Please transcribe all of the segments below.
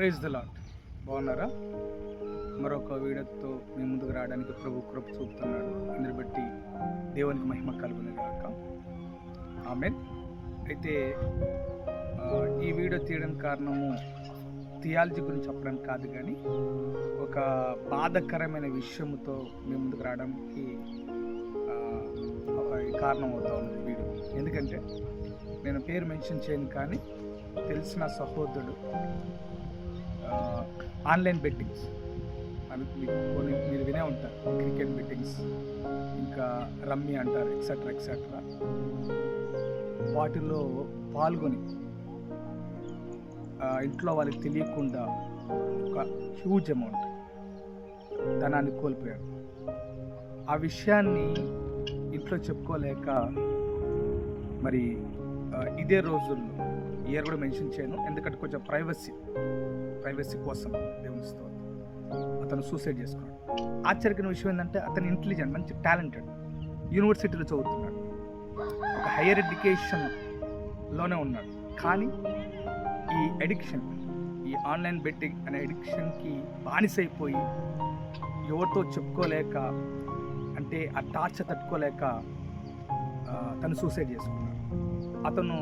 Praise the lord. బాగున్నారా? మరొక వీడియోతో మీ ముందుకు రావడానికి ప్రభు కృప చూపుతున్నాడు. అందుని బట్టి దేవునికి మహిమ కలుగును గాక. ఆమేన్. అయితే ఈ వీడియో తీయడానికి కారణము థియాలజీ గురించి చెప్పడానికి కాదు, కానీ ఒక బాధకరమైన విషయంతో మీ ముందుకు రావడానికి కారణం అవుతా ఉన్నది వీడియో. ఎందుకంటే నేను పేరు మెన్షన్ చేయను, కానీ తెలిసిన సహోదరుడు ఆన్లైన్ బెట్టింగ్స్ అని కొన్ని మీరు వినే ఉంటారు. క్రికెట్ బెట్టింగ్స్, ఇంకా రమ్మీ అంటారు, ఎక్సెట్రా ఎక్సెట్రా. వాటిలో పాల్గొని ఇంట్లో వాళ్ళకి తెలియకుండా ఒక హ్యూజ్ అమౌంట్ ధనాన్ని కోల్పోయాడు. ఆ విషయాన్ని ఇంట్లో చెప్పుకోలేక మరి ఇదే రోజుల్లో ఇయర్ కూడా మెన్షన్ చేయను, ఎందుకంటే కొంచెం ప్రైవసీ కోసం దేవుని స్తోత్రం, అతను సూసైడ్ చేసుకున్నాడు. ఆశ్చర్యకరమైన విషయం ఏంటంటే అతను ఇంటెలిజెంట్, మంచి టాలెంటెడ్, యూనివర్సిటీలో చదువుతున్నాడు, ఒక హైయర్ ఎడ్యుకేషన్లోనే ఉన్నాడు. కానీ ఈ అడిక్షన్, ఈ ఆన్లైన్ బెట్టింగ్ అనే అడిక్షన్కి బానిసైపోయి ఎవరితో చెప్పుకోలేక, అంటే ఆ టార్చర్ తట్టుకోలేక తను సూసైడ్ చేసుకున్నాడు. అతను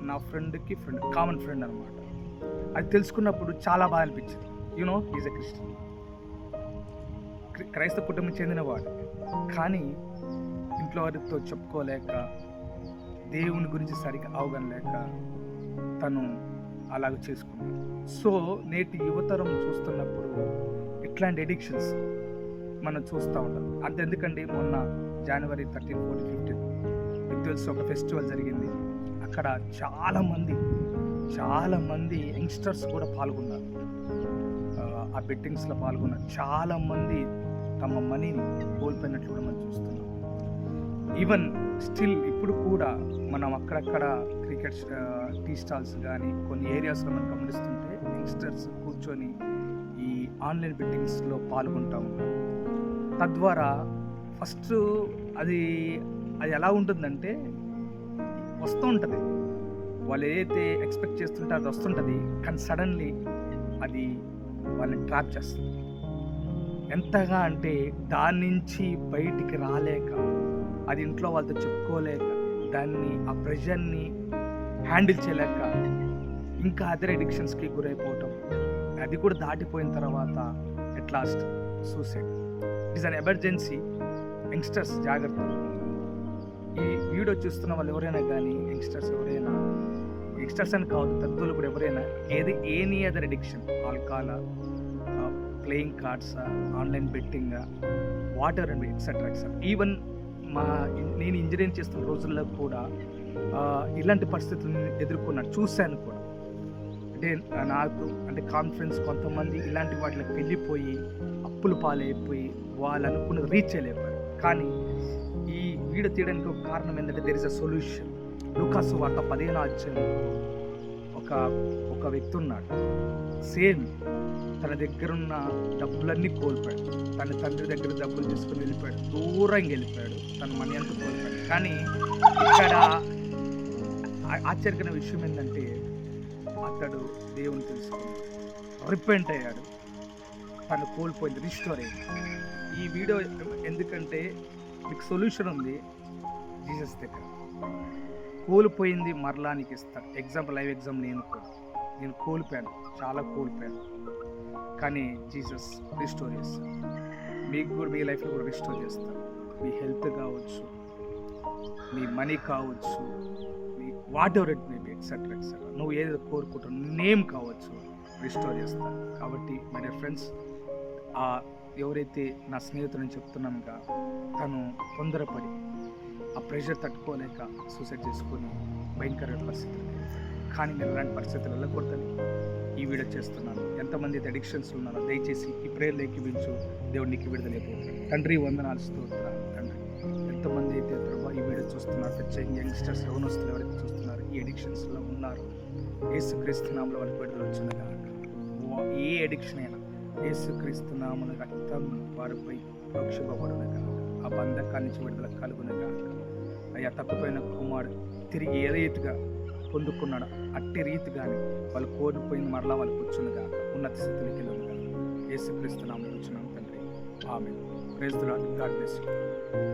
నా ఫ్రెండ్కి కామన్ ఫ్రెండ్ అనమాట. అది తెలుసుకున్నప్పుడు చాలా బాగా అనిపించింది. ఈజ్ ఎ క్రిస్టియన్, క్రైస్తవ కుటుంబం చెందినవాడు, కానీ ఇంట్లో వారితో చెప్పుకోలేక, దేవుని గురించి సరిగ్గా అవగాహన లేక తను అలాగ చేసుకున్నాడు. సో నేటి యువతరం చూస్తున్నప్పుడు ఇట్లాంటి ఎడిక్షన్స్ మనం చూస్తూ ఉంటాం. అంతెందుకండి, మొన్న జనవరి 13, 14, 15 మీకు తెలుసు ఒక ఫెస్టివల్ జరిగింది. అక్కడ చాలామంది యంగ్స్టర్స్ కూడా పాల్గొన్నారు. ఆ బెట్టింగ్స్లో పాల్గొన్నారు. చాలామంది తమ మనీని కోల్పోయినట్లు కూడా మనం చూస్తున్నాం. ఈవెన్ స్టిల్ ఇప్పుడు కూడా మనం అక్కడక్కడ క్రికెట్ టీ స్టాల్స్ కానీ కొన్ని ఏరియాస్లో మనం గమనిస్తుంటే యంగ్స్టర్స్ కూర్చొని ఈ ఆన్లైన్ బెట్టింగ్స్లో పాల్గొంటూ ఉన్నారు. తద్వారా ఫస్ట్ అది ఎలా ఉంటుందంటే, వస్తూ ఉంటుంది, వాళ్ళు ఏదైతే ఎక్స్పెక్ట్ చేస్తుంటే అది వస్తుంటుంది, కానీ సడన్లీ అది వాళ్ళని ట్రాప్ చేస్తుంది. ఎంతగా అంటే దాని నుంచి బయటికి రాలేక, అది ఇంట్లో వాళ్ళతో చెప్పుకోలేక, దాన్ని ఆ ప్రెషర్ని హ్యాండిల్ చేయలేక ఇంకా అదర్ ఎడిక్షన్స్కి గురైపోవటం, అది కూడా దాటిపోయిన తర్వాత at last suicide. It is an emergency. Youngsters జాగ్రత్త. ఈ వీడియో చూస్తున్న వాళ్ళు ఎవరైనా కానీ, యంగ్స్టర్స్ అని కాదు, పెద్దలు కూడా ఎవరైనా any other addiction, alcohol, playing cards, online betting, water and etcetera. Even నేను ఇంజనీరింగ్ చేస్తున్న రోజుల్లో కూడా ఇలాంటి పరిస్థితులను ఎదుర్కొన్నాను, చూశాను కూడా. అంటే కాన్ఫరెన్స్ కొంతమంది ఇలాంటి వాటికి వెళ్ళిపోయి అప్పులు పాలైపోయి వాళ్ళు అనుకున్నది రీచ్ చేయలేకపోయారు. కానీ ఈ వీడియో తీయడానికి ఒక కారణం ఏంటంటే, దెర్ ఇస్ అ సొల్యూషన్. లూకాసు వార్త 15వ అధ్యాయంలో ఒక వ్యక్తి ఉన్నాడు. సేమ్ తన దగ్గరున్న డబ్బులన్నీ కోల్పోయాడు. తన తండ్రి దగ్గర డబ్బులు తీసుకుని వెళ్ళిపోయాడు, దూరంగా వెళ్ళిపోయాడు, తన మనీ అంతా కోల్పోయాడు. కానీ ఇక్కడ ఆశ్చర్యకరమైన విషయం ఏంటంటే, అతడు దేవుని తెలుసుకున్నాడు, రిపెంట్ అయ్యాడు, తను కోల్పోయింది రిస్టోర్ అయ్యింది. ఈ వీడియో ఎందుకంటే మీకు సొల్యూషన్ ఉంది జీసస్ దగ్గర. కోల్పోయింది మరలా నీకు ఇస్తాడు. లైవ్ ఎగ్జామ్ నేను కోల్పోయాను, చాలా కోల్పోయాను, కానీ జీసస్ రిస్టోర్ చేస్తాడు. మీకు కూడా మీ లైఫ్లో కూడా రిస్టోర్ చేస్తాడు. మీ హెల్త్ కావచ్చు, మీ మనీ కావచ్చు, me what ever it may be, etcetera. నువ్వు ఏదో కోరుకుంటావు, నేమ్ కావచ్చు, రిస్టోర్ చేస్తాను. కాబట్టి మై డియర్ ఫ్రెండ్స్, ఎవరైతే నా స్నేహితులని చెప్తున్నానుగా, తను తొందరపడి ఆ ప్రెషర్ తట్టుకోలేక సూసైడ్ చేసుకొని భయంకరమైన పరిస్థితులు. కానీ నేను అలాంటి పరిస్థితులు వెళ్ళకూడదని ఈ వీడియో చేస్తున్నాను. ఎంతమంది అయితే అడిక్షన్స్ ఉన్నారో దయచేసి ఈ ప్రేయర్లు ఎక్కివించు, దేవుడికి విడుదలైపోతాడు. తండ్రి వందనాలు, స్తోత్రాలు తండ్రి. ఎంతమంది అయితే ప్రభావ ఈ వీడియో చూస్తున్నారు, ప్రత్యేకంగా యంగ్స్టర్స్, యవనస్తులు ఎవరైతే చూస్తున్నారు, ఈ అడిక్షన్స్లో ఉన్నారు, యేసుక్రీస్తు నామములో వాళ్ళకి విడుదల వచ్చినగా. ఏ అడిక్షన్ అయినా యేసుక్రీస్తు నామమున రక్తం వారిపై ప్రోక్షింపబడునగా, ఆ బంధకాన్ని నుంచి విడుదల కలుగునగా. అయ్యా, తప్పిపోయిన కుమారుడు తిరిగి ఏ రీతిగా పొందుకున్నాడు, అట్టి రీతిగానే వాళ్ళు కోల్పోయింది మరలా వాళ్ళకి వచ్చునుగా. ఉన్నత స్థితిలోకి వెళ్ళాలి. యేసుక్రీస్తు నామములో వచ్చినాం తండ్రి. ఆమేన్. Praise the lord. God bless you.